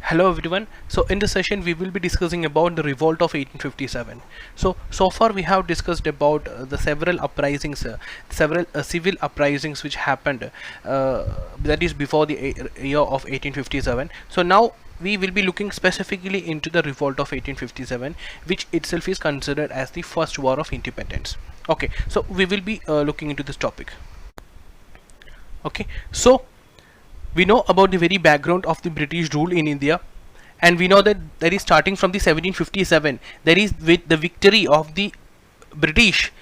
Hello everyone. So in this session we will be discussing about the revolt of 1857. So far we have discussed about the several uprisings, several civil uprisings which happened, that is before the year of 1857. So now we will be looking specifically into the revolt of 1857, which itself is considered as the first war of independence. Okay, so we will be looking into this topic. Okay, so we know about the very background of the British rule in India, and we know that is starting from the 1757. That is with the victory of the British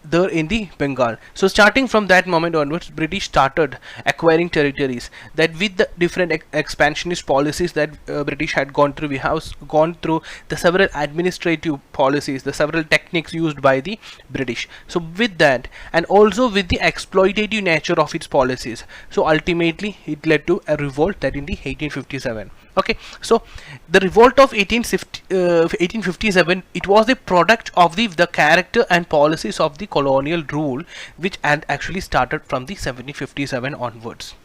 there in the Bengal. So starting from that moment onwards, British started acquiring territories. That with the different expansionist policies that British had gone through, we have gone through the several administrative policies, the several techniques used by the British. So with that, and also with the exploitative nature of its policies, so ultimately it led to a revolt that in the 1857. Okay, so the revolt of 1857, it was a product of the character and policies of the colonial rule, which had actually started from the 1757 onwards.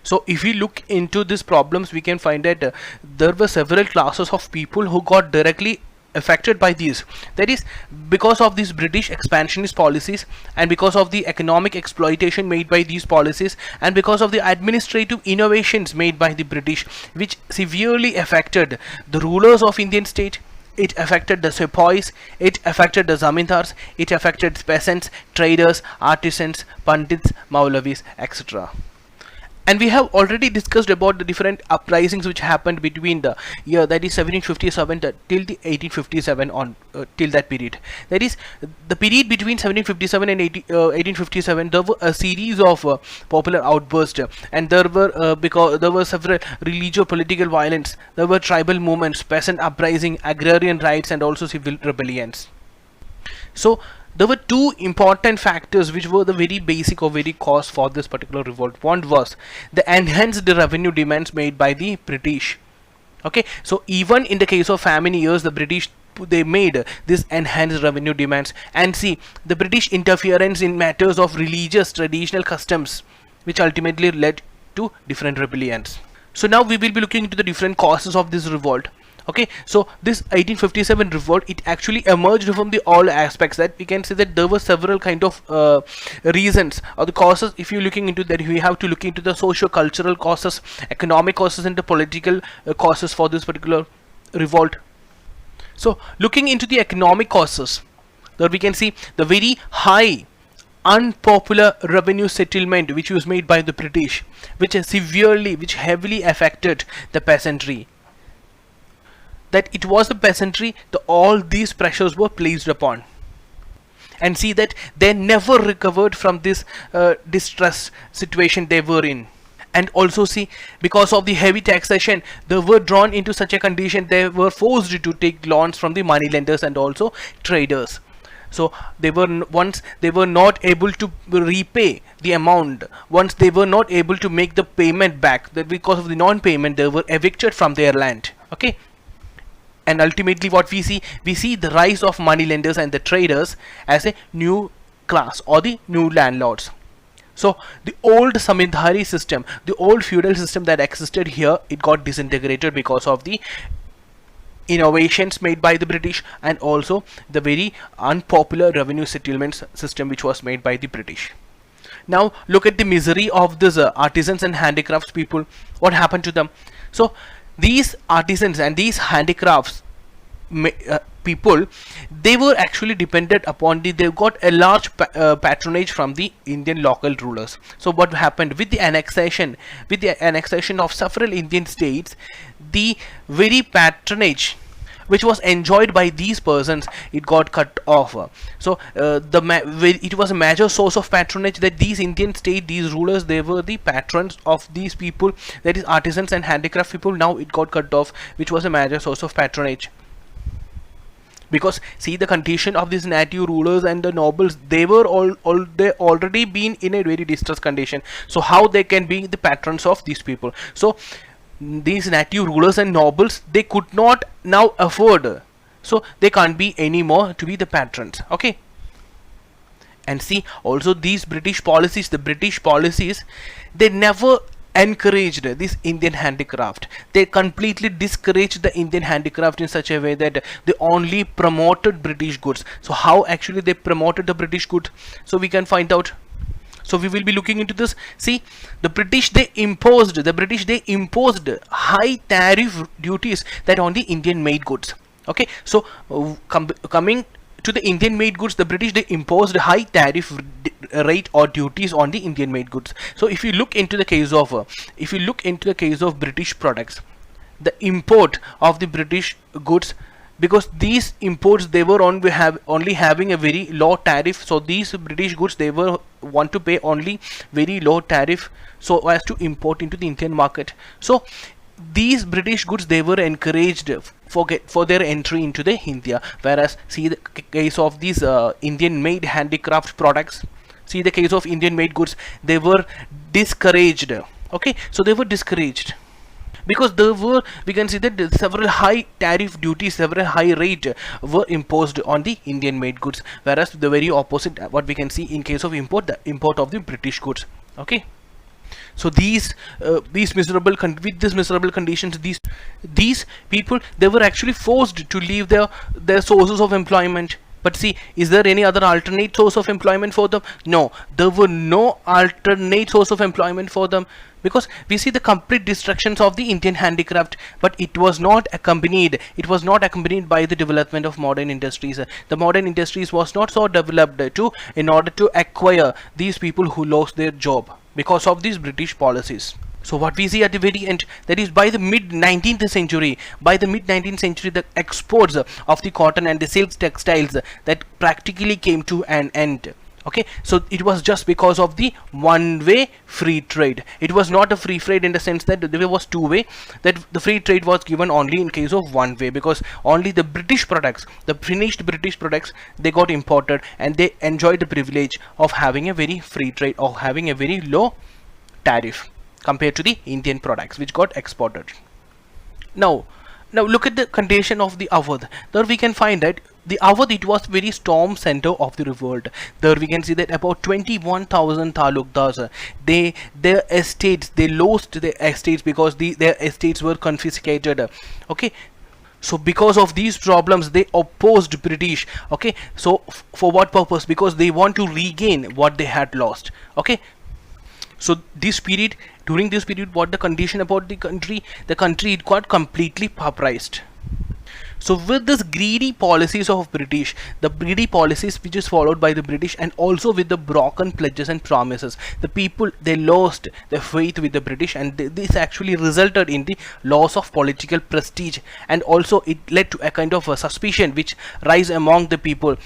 So if we look into these problems, we can find that there were several classes of people who got directly affected by these. That is because of these British expansionist policies, and because of the economic exploitation made by these policies, and because of the administrative innovations made by the British, which severely affected the rulers of Indian state. It affected the sepoys, it affected the zamindars, it affected peasants, traders, artisans, pandits, maulavis, etc. And we have already discussed about the different uprisings which happened between the year that is 1757 till the 1857 on till that period. That is the period between 1757 and 1857. There were a series of popular outbursts, and there were because there were several religio-political violence. There were tribal movements, peasant uprising, agrarian riots, and also civil rebellions. So there were two important factors which were the very basic or very cause for this particular revolt. One was the enhanced revenue demands made by the British. Okay, so even in the case of famine years, the British, they made this enhanced revenue demands. And see, the British interference in matters of religious traditional customs, which ultimately led to different rebellions. So now we will be looking into the different causes of this revolt. Okay, so this 1857 revolt, it actually emerged from the all aspects. That we can say that there were several kind of reasons or the causes. If you're looking into that, we have to look into the socio-cultural causes, economic causes, and the political causes for this particular revolt. So looking into the economic causes, there we can see the very high unpopular revenue settlement which was made by the British, which heavily affected the peasantry. That it was the peasantry, all these pressures were placed upon, and see that they never recovered from this distress situation they were in. And also see, because of the heavy taxation, they were drawn into such a condition, they were forced to take loans from the money lenders and also traders. So once they were not able to repay the amount, once they were not able to make the payment back, that because of the non-payment, they were evicted from their land. Okay, and ultimately what we see the rise of money lenders and the traders as a new class or the new landlords. So the old zamindari system, the old feudal system that existed here, it got disintegrated because of the innovations made by the British, and also the very unpopular revenue settlements system which was made by the British. Now look at the misery of these artisans and handicrafts people. What happened to them? So these artisans and these handicrafts people, they were actually dependent upon they got a large patronage from the Indian local rulers. So what happened with the annexation of several Indian states, the very patronage which was enjoyed by these persons, it got cut off. So it was a major source of patronage that these Indian state, these rulers, they were the patrons of these people, that is artisans and handicraft people. Now it got cut off, which was a major source of patronage. Because see, the condition of these native rulers and the nobles, they were they already been in a very distressed condition. So how they can be the patrons of these people? So these native rulers and nobles, they could not now afford, so they can't be anymore to be the patrons. Okay, and see, also these British policies, they never encouraged this Indian handicraft. They completely discouraged the Indian handicraft in such a way that they only promoted British goods. So how actually they promoted the British goods? So we can find out. So we will be looking into this. See, the British they imposed high tariff duties that on the Indian made goods. Okay, so coming to the Indian made goods, the British they imposed high tariff rate or duties on the Indian made goods. So if you look into the case of British products, the import of the British goods, because these imports they were only having a very low tariff, so these British goods they were want to pay only very low tariff so as to import into the Indian market. So these British goods they were encouraged for their entry into the India, whereas see the case of these Indian made handicraft products, see the case of Indian made goods, they were discouraged. Okay, so they were discouraged because there were, we can see that several high tariff duties, several high rate were imposed on the Indian made goods, whereas the very opposite what we can see in case of import, the import of the British goods. Okay, so these miserable conditions, these people they were actually forced to leave their sources of employment. But see, is there any other alternate source of employment for them? No, there were no alternate source of employment for them, because we see the complete destructions of the Indian handicraft, but it was not accompanied by the development of modern industries. The modern industries was not so developed in order to acquire these people who lost their job because of these British policies. So what we see at the very end, that is by the mid 19th century, the exports of the cotton and the silk textiles that practically came to an end. Okay, so it was just because of the one-way free trade. It was not a free trade in the sense that there was two-way, that the free trade was given only in case of one way, because only the British products, the finished British products, they got imported and they enjoyed the privilege of having a very free trade or having a very low tariff compared to the Indian products which got exported. Now look at the condition of the Awadh. There we can find that the Awadh, it was very storm center of the revolt. There we can see that about 21,000 talukdars, their estates, they lost their estates because their estates were confiscated. Okay, so because of these problems they opposed British. Okay, so for what purpose? Because they want to regain what they had lost. Okay, so during this period, what the condition about the country it got completely pauperized. So with this greedy policies of British, the greedy policies which is followed by the British, and also with the broken pledges and promises, the people they lost their faith with the British, and this actually resulted in the loss of political prestige, and also it led to a kind of a suspicion which rise among the people,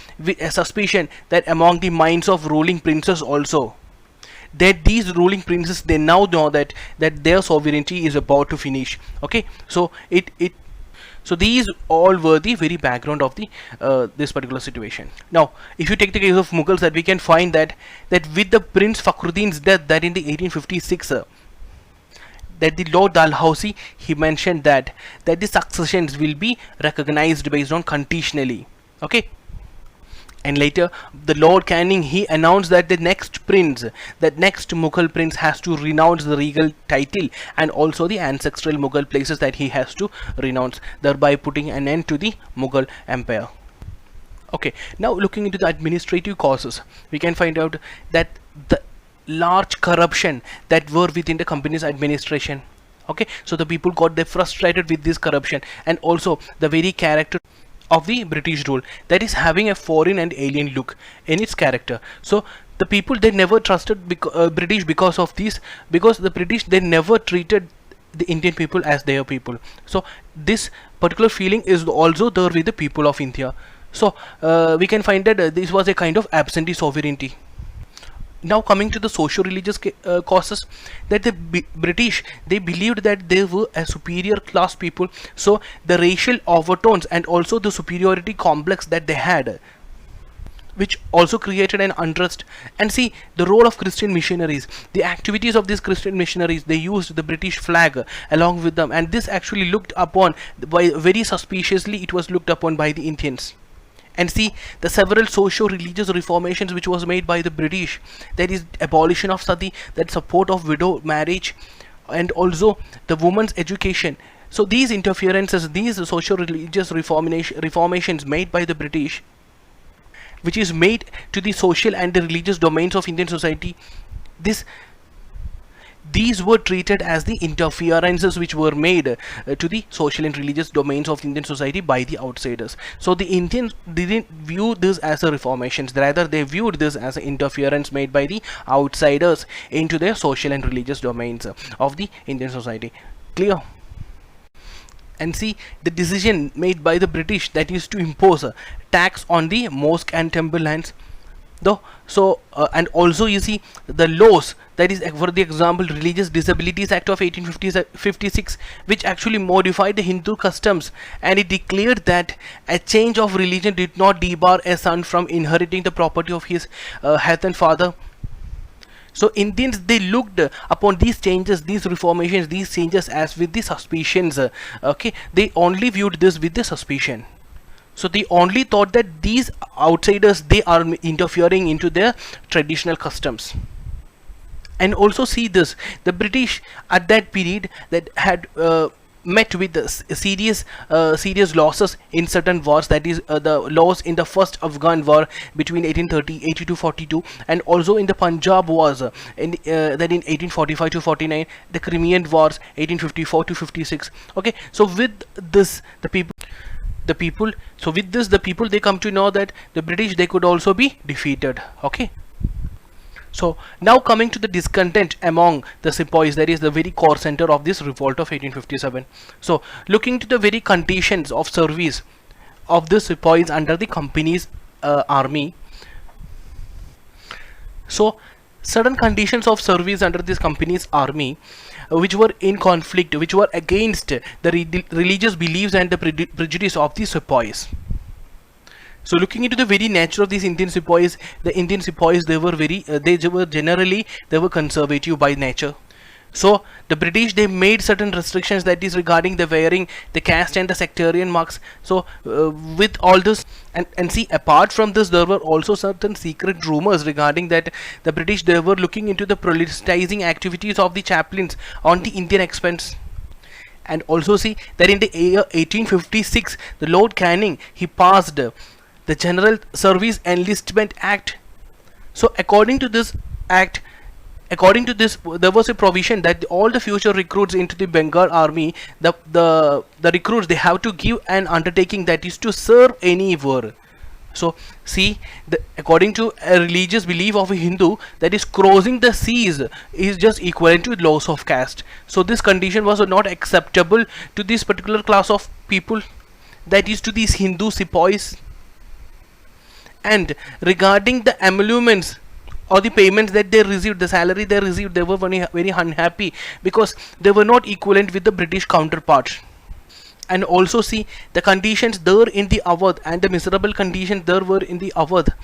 a suspicion that among the minds of ruling princes also, that these ruling princes they now know that their sovereignty is about to finish. Okay, so so these all were the very background of the this particular situation. Now if you take the case of Mughals, that we can find that with the Prince Fakhruddin's death, that in the 1856 that the Lord Dalhousie he mentioned that the successions will be recognized based on conditionally. Okay, and later the Lord Canning he announced that the next Mughal prince has to renounce the regal title and also the ancestral Mughal places that he has to renounce, thereby putting an end to the Mughal empire. Okay, now looking into the administrative causes, we can find out that the large corruption that were within the company's administration. Okay, so the people got frustrated with this corruption, and also the very character of the British rule, that is having a foreign and alien look in its character. So the people they never trusted British because of this, because the British they never treated the Indian people as their people. So this particular feeling is also there with the people of India. So we can find that this was a kind of absentee sovereignty. Now coming to the socio-religious causes, that the British they believed that they were a superior class people, so the racial overtones and also the superiority complex that they had, which also created an unrest. And see the role of Christian missionaries, the activities of these Christian missionaries, they used the British flag along with them, and this actually looked upon by very suspiciously, it was looked upon by the Indians. And see the several socio-religious reformations which was made by the British, that is abolition of sati, that support of widow marriage, and also the women's education. So these interferences, these social religious reformations made by the British, which is made to the social and the religious domains of Indian society, this these were treated as the interferences which were made to the social and religious domains of Indian society by the outsiders. So the Indians didn't view this as a reformation, rather they viewed this as an interference made by the outsiders into their social and religious domains of the Indian society. Clear? And see the decision made by the British, that is to impose a tax on the mosque and temple lands, though. So and also you see the laws, that is for the example Religious Disabilities Act of 1856, which actually modified the Hindu customs, and it declared that a change of religion did not debar a son from inheriting the property of his health and father. So Indians, they looked upon these changes, these reformations, these changes as with the suspicions. Okay, they only viewed this with the suspicion. So they only thought that these outsiders, they are interfering into their traditional customs. And also see this, the British at that period that had met with serious losses in certain wars, that is the loss in the first Afghan war between 1830 to 42, and also in the Punjab wars in that in 1845 to 49, the Crimean wars 1854 to 56. Okay, so with this the people so with this the people, they come to know that the British, they could also be defeated. Okay, so now coming to the discontent among the sepoys, that is the very core center of this revolt of 1857. So looking to the very conditions of service of the sepoys under the company's army. So certain conditions of service under this company's army which were in conflict, which were against the religious beliefs and the prejudice of the sepoys. So looking into the very nature of these Indian sepoys, the Indian sepoys, they were generally conservative by nature. So the British, they made certain restrictions, that is regarding the wearing the caste and the sectarian marks. So with all this, and see, apart from this, there were also certain secret rumors regarding that the British, they were looking into the proselytizing activities of the chaplains on the Indian expense. And also see that in the year 1856, the Lord Canning, he passed the General Service Enlistment Act. So according to this act, there was a provision that all the future recruits into the Bengal army, the recruits, they have to give an undertaking, that is to serve anywhere. So see, according to a religious belief of a Hindu, that is crossing the seas is just equivalent to loss of caste. So this condition was not acceptable to this particular class of people, that is to these Hindu sepoys. And regarding the emoluments or the payments that they received, the salary they received, they were very unhappy because they were not equivalent with the British counterparts. And also see the conditions there in the Awadh, and the miserable conditions there were in the Awadh,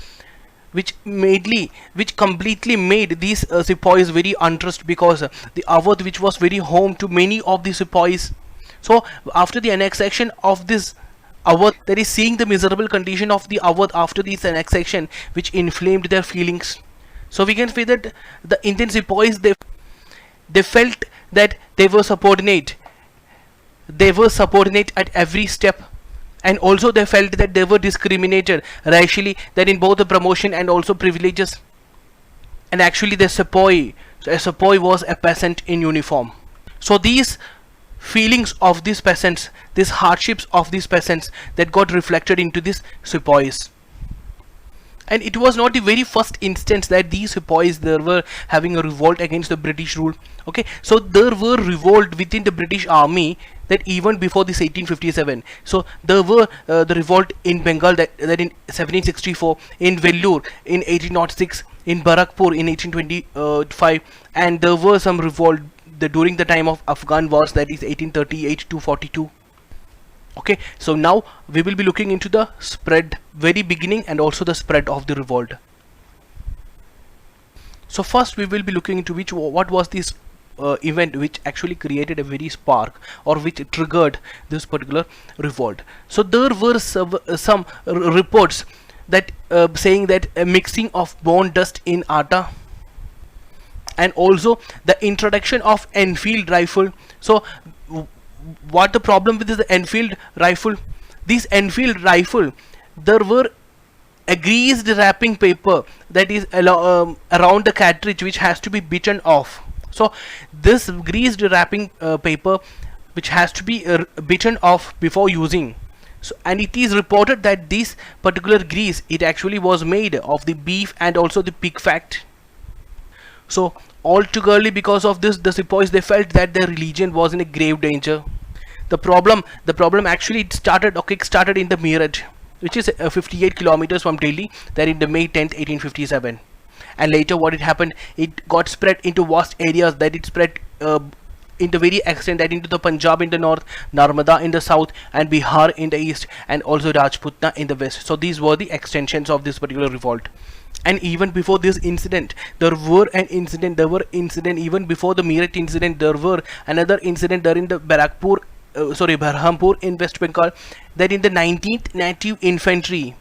which completely made these sepoys very untrust, because the Awadh, which was very home to many of the sepoys. So after the annexation of this Awadh, that is seeing the miserable condition of the Awadh after this annexation, which inflamed their feelings. So we can say that the Indian sepoys, they felt that they were subordinate. They were subordinate at every step, and also they felt that they were discriminated racially, that in both the promotion and also privileges. And actually a sepoy was a peasant in uniform. So these feelings of these peasants, these hardships of these peasants, that got reflected into these sepoys. And it was not the very first instance that these sepoys, they were having a revolt against the British rule. Okay, so there were revolt within the British army, that even before this 1857. So there were the revolt in Bengal, that in 1764, in Vellore in 1806, in Barakpur in 1825, and there were some revolt during the time of Afghan wars, that is 1838 to 42. Okay, so now we will be looking into the spread, very beginning, and also the spread of the revolt. So first we will be looking into what was this event which actually created a very spark, or which triggered this particular revolt. So there were some reports that saying that a mixing of bone dust in atta and also the introduction of Enfield rifle. So what the problem with the Enfield rifle? This Enfield rifle, there were a greased wrapping paper that is around the cartridge, which has to be bitten off. So this greased wrapping paper, which has to be bitten off before using. So, and it is reported that this particular grease, it actually was made of the beef and also the pig fat. So altogether, because of this, the sepoys, they felt that their religion was in a grave danger. The problem actually kick-started in the Meerut, which is 58 kilometers from Delhi, there in the May 10th 1857. And later what it happened, it got spread into vast areas, that it spread in the very extent that into the Punjab in the north, Narmada in the south, and Bihar in the east, and also Rajputna in the west. So these were the extensions of this particular revolt. And even before this incident, there were incident even before the Meerut incident. There were another incident there in the Berhampur in West Bengal, that in the 19th native infantry,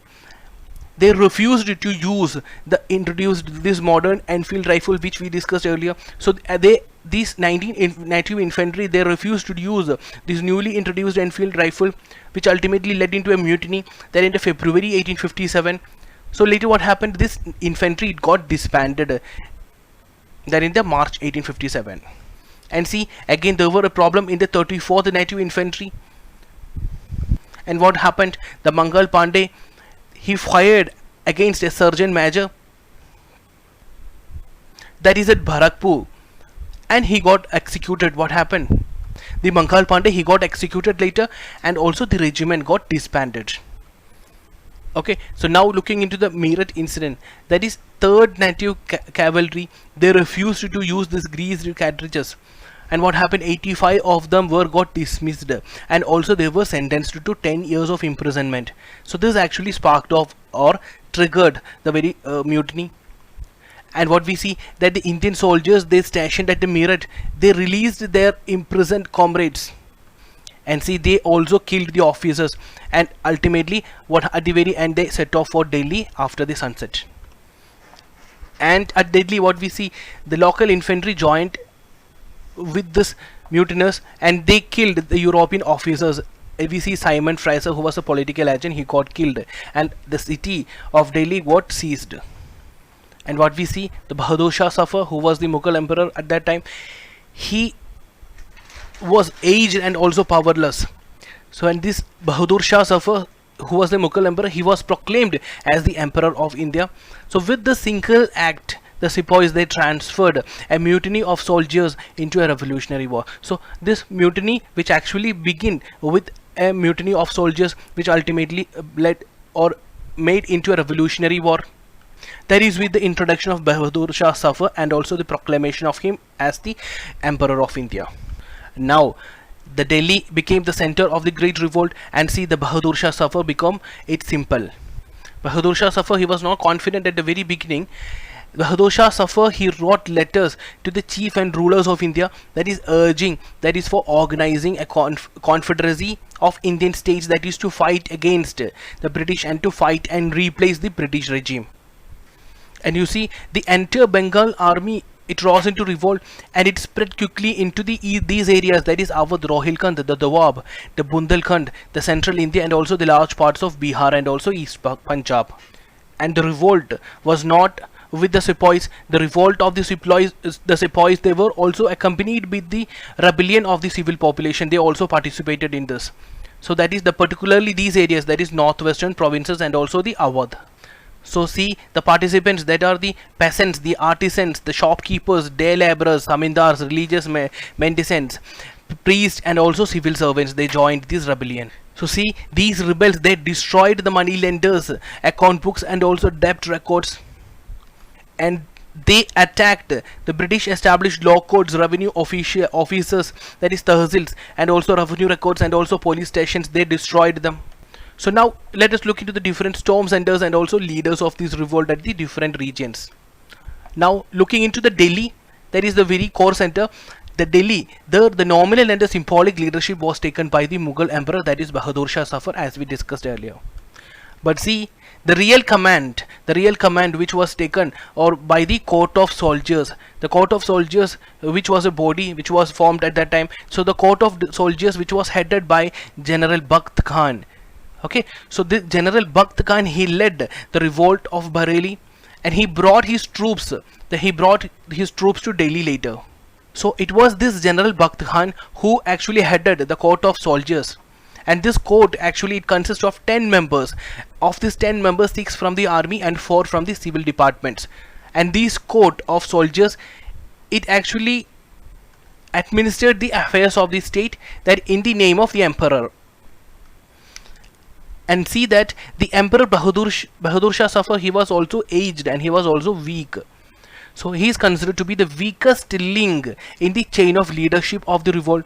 they refused to use the introduced this modern Enfield rifle, which we discussed earlier. So these 19 native infantry, they refused to use this newly introduced Enfield rifle, which ultimately led into a mutiny that in February 1857. So later what happened, this infantry, it got disbanded that in the March 1857. And see, again there were a problem in the 34th native infantry. And what happened, the Mangal Pandey, he fired against a sergeant major that is at Bharakpur, and he got executed. What happened, the Mangal Pandey, he got executed later, and also the regiment got disbanded. Okay, so now looking into the Meerut incident, that is 3rd native cavalry, they refused to use this greased cartridges. And what happened, 85 of them got dismissed, and also they were sentenced to 10 years of imprisonment. So this actually sparked off or triggered the very mutiny. And what we see, that the Indian soldiers, they stationed at the Meerut, they released their imprisoned comrades. And see, they also killed the officers, and ultimately what at the very end, they set off for Delhi after the sunset. And at Delhi, what we see, the local infantry joined with this mutinous, and they killed the European officers. We see Simon Fraser, who was a political agent, he got killed, and the city of Delhi got seized. And what we see, the Bahadur Shah Zafar, who was the Mughal emperor at that time, he was aged and also powerless. So and this Bahadur Shah Zafar, who was the Mughal emperor, he was proclaimed as the emperor of India. So with the single act, the sepoys, they transferred a mutiny of soldiers into a revolutionary war. So this mutiny, which actually began with a mutiny of soldiers, which ultimately led or made into a revolutionary war, that is with the introduction of Bahadur Shah Zafar and also the proclamation of him as the emperor of India. Now the Delhi became the center of the great revolt, and see, the Bahadur Shah Zafar become its symbol. Bahadur Shah Zafar, he was not confident at the very beginning. Bahadur Shah Zafar, he wrote letters to the chief and rulers of India, that is urging, that is for organizing a confederacy of Indian states, that is to fight against the British and to fight and replace the British regime. And you see, the entire Bengal army, it rose into revolt, and it spread quickly into these areas, that is Awadh, Rohilkhand, the Doab, the Bundelkhand, the central India, and also the large parts of Bihar and also East Punjab. And the revolt was not with the sepoys. The revolt of the sepoys, they were also accompanied with the rebellion of the civil population. They also participated in this. So that is particularly these areas, that is northwestern provinces and also the Awadh. So see, the participants, that are the peasants, the artisans, the shopkeepers, day laborers, zamindars, religious mendicants, priests, and also civil servants, they joined this rebellion. So see, these rebels, they destroyed the money lenders, account books, and also debt records, and they attacked the British established law courts, revenue officers, that is tahsils, and also revenue records and also police stations. They destroyed them. So now let us look into the different storm centers and also leaders of this revolt at the different regions. Now looking into the Delhi, that is the very core center. The Delhi, the nominal and the symbolic leadership was taken by the Mughal emperor, that is Bahadur Shah Zafar, as we discussed earlier. But see, the real command, the real command which was taken or by the court of soldiers. The court of soldiers, which was a body which was formed at that time. So the court of soldiers which was headed by General Bakht Khan. Okay, so the General Bakht Khan, he led the revolt of Bareilly, and he brought his troops to Delhi later. So it was this General Bakht Khan who actually headed the court of soldiers, and this court actually, it consists of 10 members. Of these 10 members, 6 from the army and 4 from the civil departments. And this court of soldiers, it actually administered the affairs of the state, that in the name of the emperor. And see that the Emperor Bahadur Shah Zafar, he was also aged and he was also weak. So he is considered to be the weakest link in the chain of leadership of the revolt.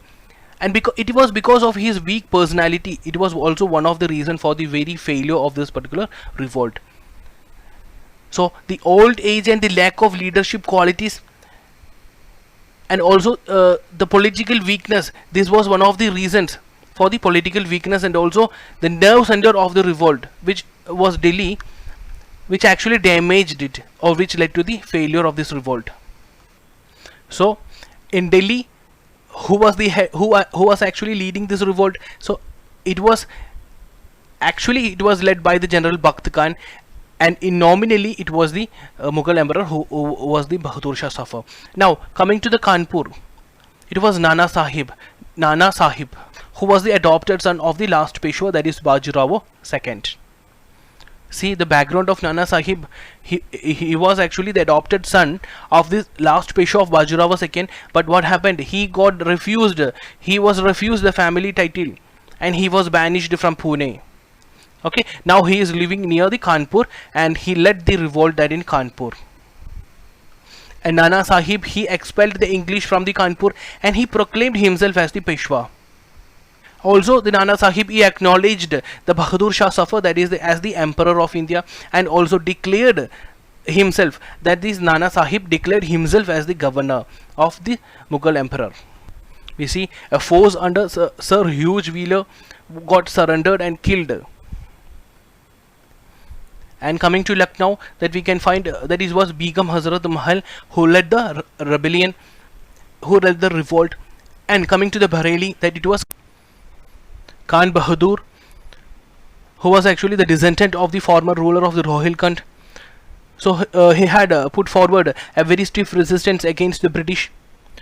And because of his weak personality, it was also one of the reasons for the very failure of this particular revolt. So the old age and the lack of leadership qualities, and also the political weakness, this was one of the reasons for the political weakness, and also the nerve center of the revolt, which was Delhi, which actually damaged it, or which led to the failure of this revolt. So in Delhi, who was actually leading this revolt? So it was led by the General Bakht Khan, and nominally it was the Mughal emperor who was the Bahadur Shah Zafar. Now coming to the Kanpur, it was Nana Sahib, who was the adopted son of the last Peshwa, that is Bajirao II. See the background of Nana Sahib. He was actually the adopted son of this last Peshwa of Bajirao II. But what happened? He got refused. He was refused the family title, and he was banished from Pune. Okay, now he is living near the Kanpur, and he led the revolt that in Kanpur. And Nana Sahib, he expelled the English from the Kanpur, and he proclaimed himself as the Peshwa. Also, the Nana Sahib, he acknowledged the Bahadur Shah Zafar, that is as the emperor of India, and also declared himself, that this Nana Sahib declared himself as the governor of the Mughal emperor. We see a force under Sir Hugh Wheeler got surrendered and killed. And coming to Lucknow, that we can find that it was Begum Hazrat Mahal who led the rebellion, who led the revolt. And coming to the Bareilly, that it was Khan Bahadur, who was actually the descendant of the former ruler of the Rohilkhand. So he had put forward a very stiff resistance against the British.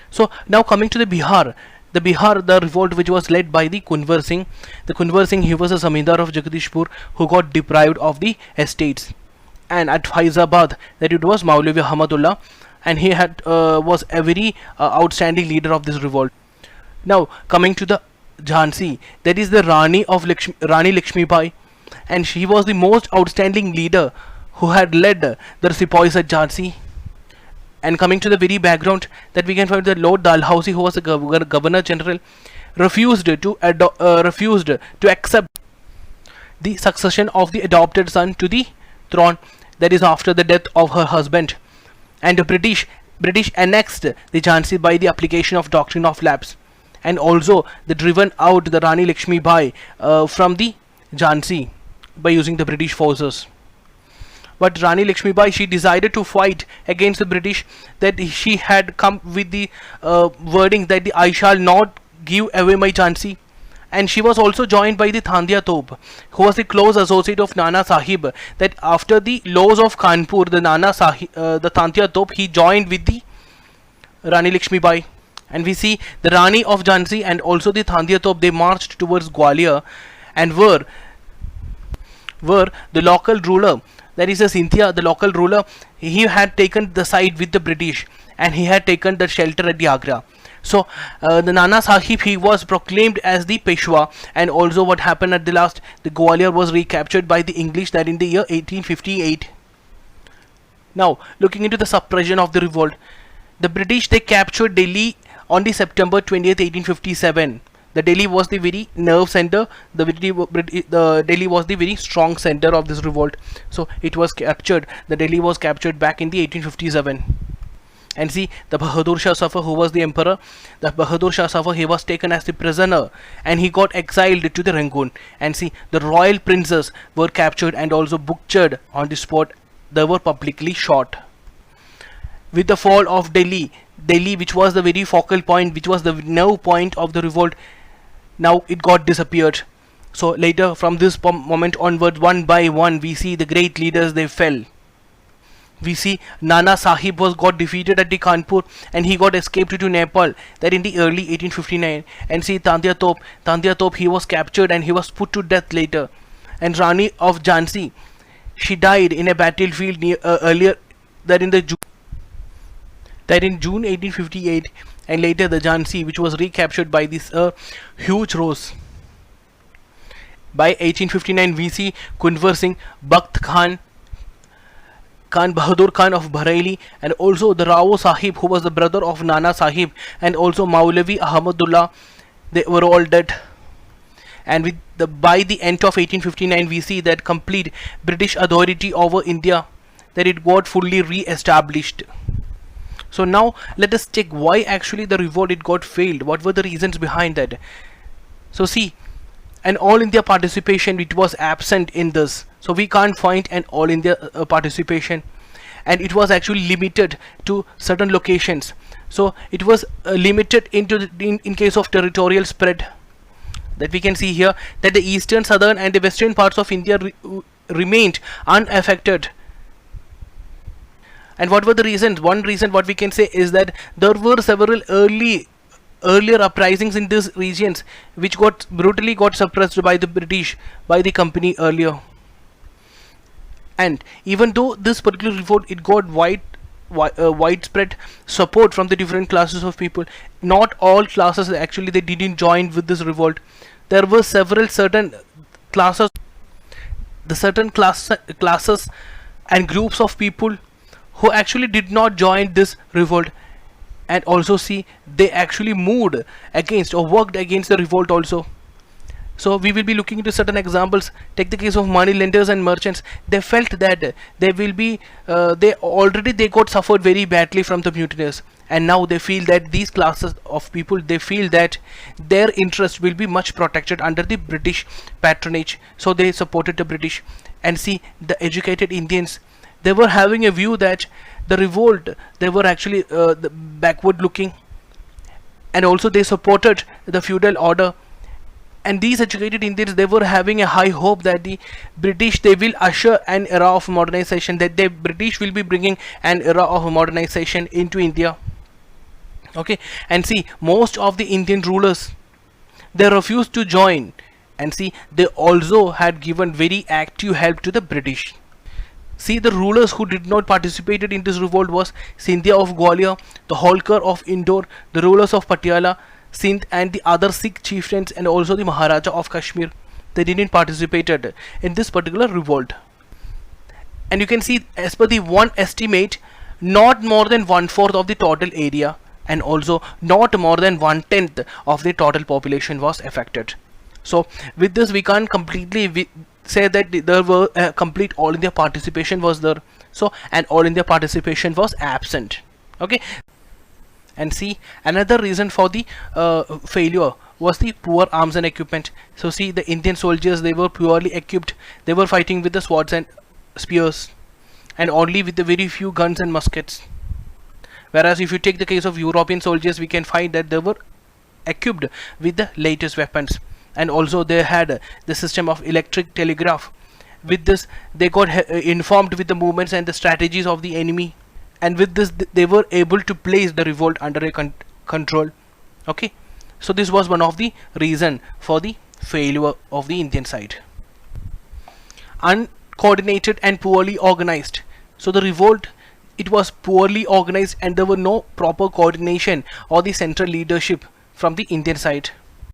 So now coming to the Bihar, the revolt which was led by the Kunwar Singh. The Kunwar Singh, he was a Zamindar of Jagadishpur who got deprived of the estates. And at Faizabad, that it was Maulavi Ahmadullah, and he was a very outstanding leader of this revolt. Now coming to the Jhansi, that is the Rani Lakshmi Bai, and she was the most outstanding leader who had led the sepoys at Jhansi. And coming to the very background, that we can find that Lord Dalhousie, who was a governor general, refused to accept the succession of the adopted son to the throne, that is after the death of her husband. And the British annexed the Jhansi by the application of doctrine of lapse, and also they driven out the Rani Lakshmi Bai from the Jhansi by using the British forces. But Rani Lakshmi Bai, she decided to fight against the British, that she had come with the wording that I shall not give away my Jhansi. And she was also joined by the Thandiya Top, who was the close associate of Nana Sahib, that after the loss of Kanpur, the Thandiya Top, he joined with the Rani Lakshmi Bai. And we see the Rani of Jhansi and also the Thandiya Top, they marched towards Gwalior, and were the local ruler, that is a Scinthia, the local ruler, he had taken the side with the British, and he had taken the shelter at the Agra. So the Nana Sahib, he was proclaimed as the Peshwa. And also what happened at the last, the Gwalior was recaptured by the English, that in the year 1858. Now looking into the suppression of the revolt, the British, they captured Delhi on the September 20th, 1857. The Delhi was the very nerve center. The Delhi was the very strong center of this revolt. So it was captured. The Delhi was captured back in the 1857. And see the Bahadur Shah Zafar, who was the emperor. The Bahadur Shah Zafar, he was taken as the prisoner, and he got exiled to the Rangoon. And see the royal princes were captured and also butchered on the spot they were publicly shot. With the fall of Delhi, which was the very focal point, which was the nerve point of the revolt, now it got disappeared. So later, from this moment onward, one by one, we see the great leaders, they fell. We see Nana Sahib was got defeated at the Kanpur, and he got escaped to Nepal, that in the early 1859. And see Tandya Top, he was captured and he was put to death later. And Rani of Jhansi, she died in a battlefield near, earlier, that in June 1858. And later the Jhansi, which was recaptured by this huge rose. By 1859, we see Kunwar Singh, Bakht Khan, Khan Bahadur Khan of Bareilly, and also the Rao Sahib, who was the brother of Nana Sahib, and also Maulavi Ahmadullah, they were all dead. And by the end of 1859, we see that complete British authority over India, that it got fully re-established. So now let us check why actually the revolt it got failed. What were the reasons behind that? So see, an all India participation which was absent in this. So we can't find an all India participation, and it was actually limited to certain locations. So it was limited into in case of territorial spread, that we can see here that the eastern, southern and the western parts of India remained unaffected. And what were the reasons? One reason what we can say is that there were several earlier uprisings in these regions which got brutally suppressed by the British, by the company earlier. And even though this particular revolt it got widespread support from the different classes of people, not all classes actually they didn't join with this revolt. There were certain classes and groups of people who actually did not join this revolt. And also see, they actually moved against or worked against the revolt also. So we will be looking into certain examples. Take the case of money lenders and merchants. They felt that they will be they got suffered very badly from the mutineers, and now they feel that these classes of people, they feel that their interest will be much protected under the British patronage, so they supported the British. And see, the educated Indians, they were having a view that the revolt, they were actually backward looking, and also they supported the feudal order. And these educated Indians, they were having a high hope that the British, they will usher an era of modernization, that the British will be bringing an era of modernization into India. Okay, and see, most of the Indian rulers, they refused to join, and see, they also had given very active help to the British. See, the rulers who did not participate in this revolt was Scindia of Gwalior, the Holkar of Indore, the rulers of Patiala, Sindh, and the other Sikh chieftains, and also the Maharaja of Kashmir. They didn't participate in this particular revolt. And you can see, as per the one estimate, not more than 1/4 of the total area, and also not more than 1/10 of the total population was affected. So with this, we can't completely say that there were complete all India participation was there. So, and all India participation was absent. Okay. And see, another reason for the failure was the poor arms and equipment. So see, the Indian soldiers, they were poorly equipped. They were fighting with the swords and spears, and only with the very few guns and muskets. Whereas if you take the case of European soldiers, we can find that they were equipped with the latest weapons, and also they had the system of electric telegraph. With this, they got informed with the movements and the strategies of the enemy, and with this they were able to place the revolt under a control. Okay, so this was one of the reason for the failure of the Indian side. Uncoordinated and poorly organized. So the revolt, it was poorly organized, and there were no proper coordination or the central leadership from the Indian side.